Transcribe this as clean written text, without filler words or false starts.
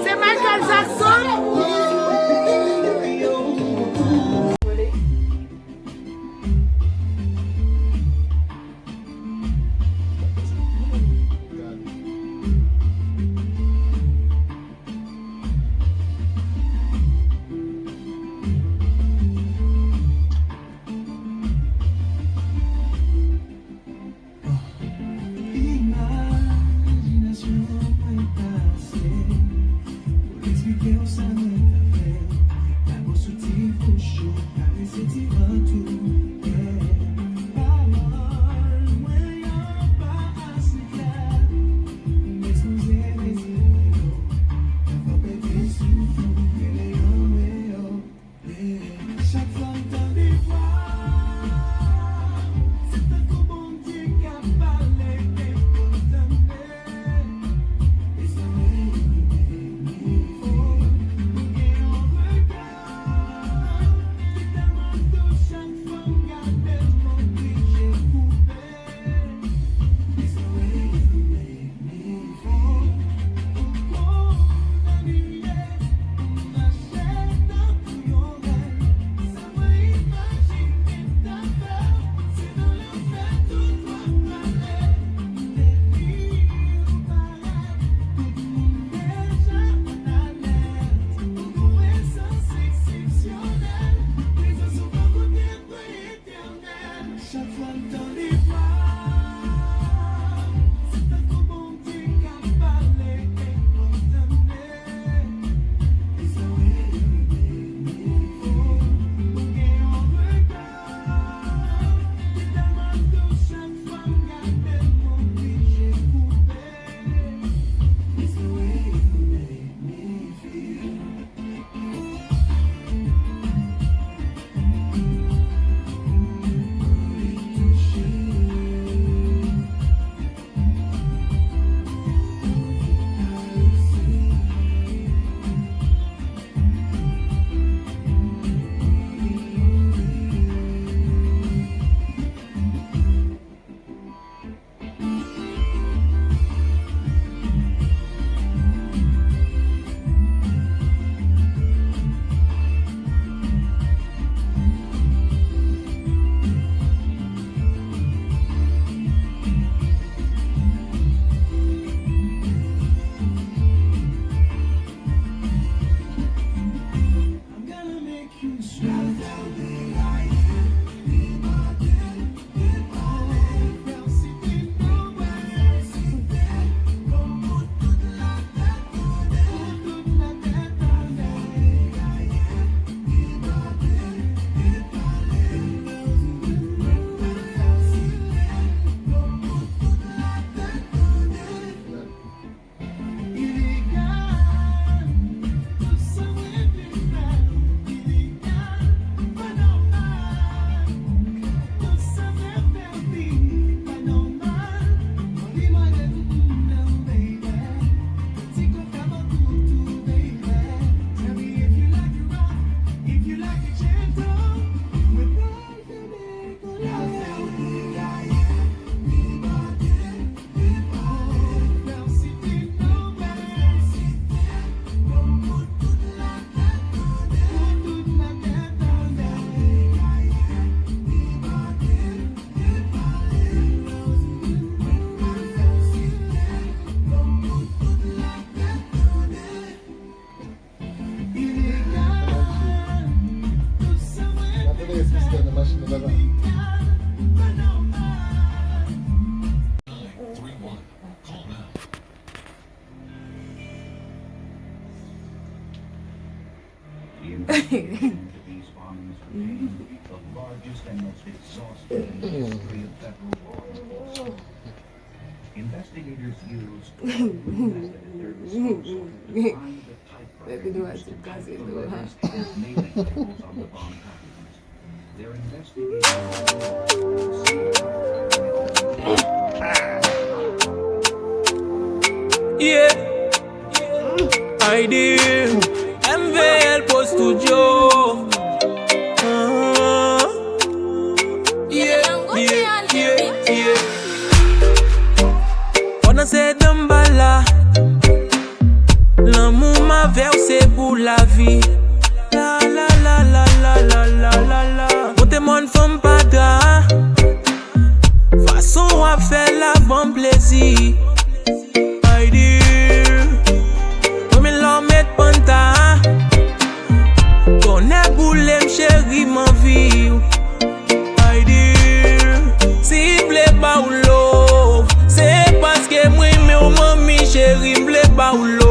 C'est Michael Jackson. Investigators used method at their disposal to find the Baby, do I typewriters see and type Gazi the do it, letters and mailing labels on the bomb packages. They're investigating to see how Yeah, I did. MVL post to Joe. Yeah. On a se d'emballa. L'amour m'a versé pour la vie. La la la la la la la la la. On te mon femme pas dra. Façon à faire la bon plaisir. I do. Comme il l'en met panta. Ton éboule chérie mon vie. I do. Si blé ba ou l'eau. C'est parce que moi mais au mami chérie blé ba ou l'eau.